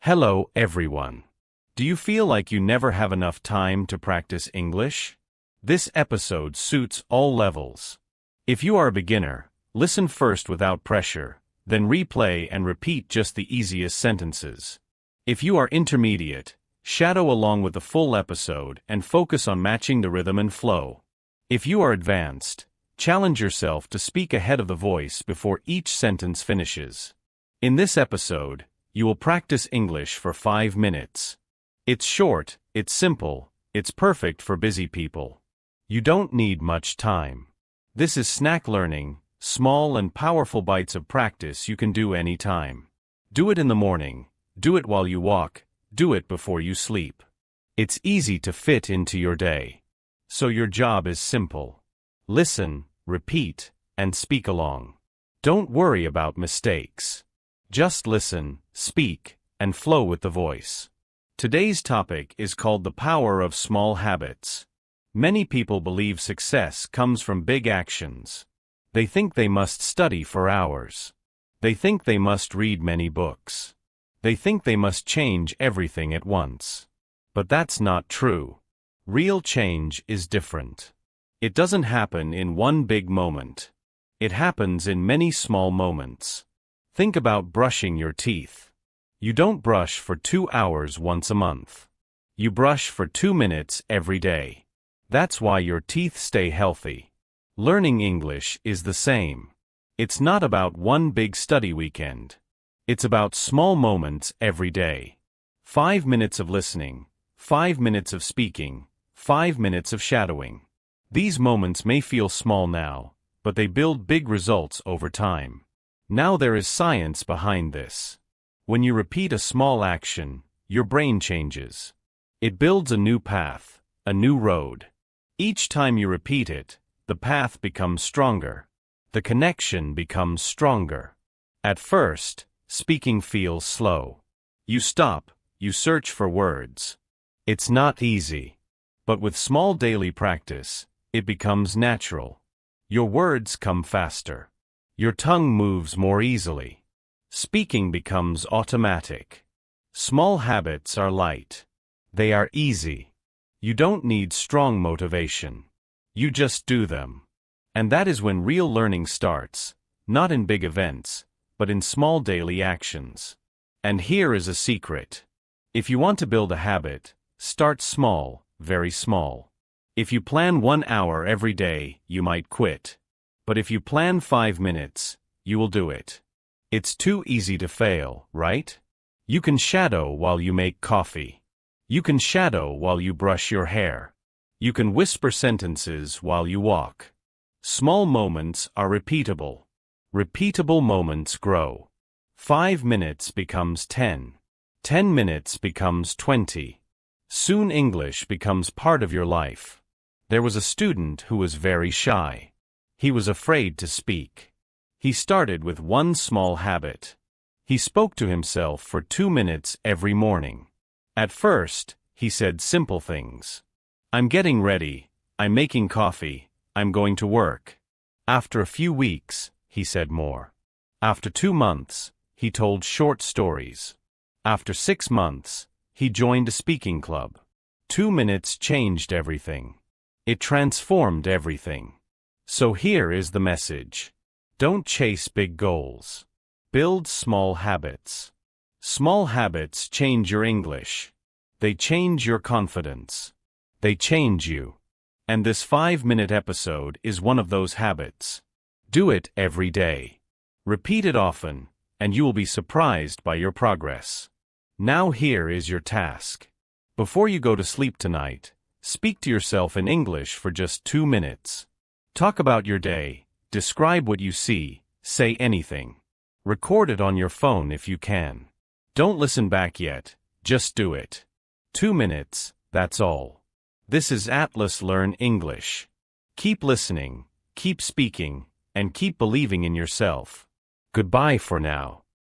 Hello, everyone. Do you feel like you never have enough time to practice English? This episode suits all levels. If you are a beginner, listen first without pressure, then replay and repeat just the easiest sentences. If you are intermediate, shadow along with the full episode and focus on matching the rhythm and flow. If you are advanced, challenge yourself to speak ahead of the voice before each sentence finishes. In this episode, you will practice English for 5 minutes. It's short, it's simple, it's perfect for busy people. You don't need much time. This is snack learning, small and powerful bites of practice you can do anytime. Do it in the morning, do it while you walk, do it before you sleep. It's easy to fit into your day. So your job is simple. Listen, repeat, and speak along. Don't worry about mistakes. Just listen, speak, and flow with the voice. Today's topic is called the power of small habits. Many people believe success comes from big actions. They think they must study for hours. They think they must read many books. They think they must change everything at once. But that's not true. Real change is different. It doesn't happen in one big moment. It happens in many small moments. Think about brushing your teeth. You don't brush for 2 hours once a month. You brush for 2 minutes every day. That's why your teeth stay healthy. Learning English is the same. It's not about one big study weekend. It's about small moments every day. 5 minutes of listening, 5 minutes of speaking, 5 minutes of shadowing. These moments may feel small now, but they build big results over time. Now there is science behind this. When you repeat a small action, your brain changes. It builds a new path, a new road. Each time you repeat it, the path becomes stronger. The connection becomes stronger. At first, speaking feels slow. You stop, you search for words. It's not easy. But with small daily practice, it becomes natural. Your words come faster. Your tongue moves more easily. Speaking becomes automatic. Small habits are light. They are easy. You don't need strong motivation. You just do them. And that is when real learning starts, not in big events, but in small daily actions. And here is a secret. If you want to build a habit, start small, very small. If you plan 1 hour every day, you might quit. But if you plan 5 minutes, you will do it. It's too easy to fail, right? You can shadow while you make coffee. You can shadow while you brush your hair. You can whisper sentences while you walk. Small moments are repeatable. Repeatable moments grow. 5 minutes becomes 10. 10 minutes becomes 20. Soon English becomes part of your life. There was a student who was very shy. He was afraid to speak. He started with one small habit. He spoke to himself for 2 minutes every morning. At first, he said simple things. I'm getting ready, I'm making coffee, I'm going to work. After a few weeks, he said more. After 2 months, he told short stories. After 6 months, he joined a speaking club. 2 minutes changed everything. It transformed everything. So here is the message. Don't chase big goals. Build small habits. Small habits change your English. They change your confidence. They change you. And this 5-minute episode is one of those habits. Do it every day. Repeat it often, and you will be surprised by your progress. Now here is your task. Before you go to sleep tonight, speak to yourself in English for just 2 minutes. Talk about your day, describe what you see, say anything. Record it on your phone if you can. Don't listen back yet, just do it. 2 minutes, that's all. This is Atlas Learn English. Keep listening, keep speaking, and keep believing in yourself. Goodbye for now.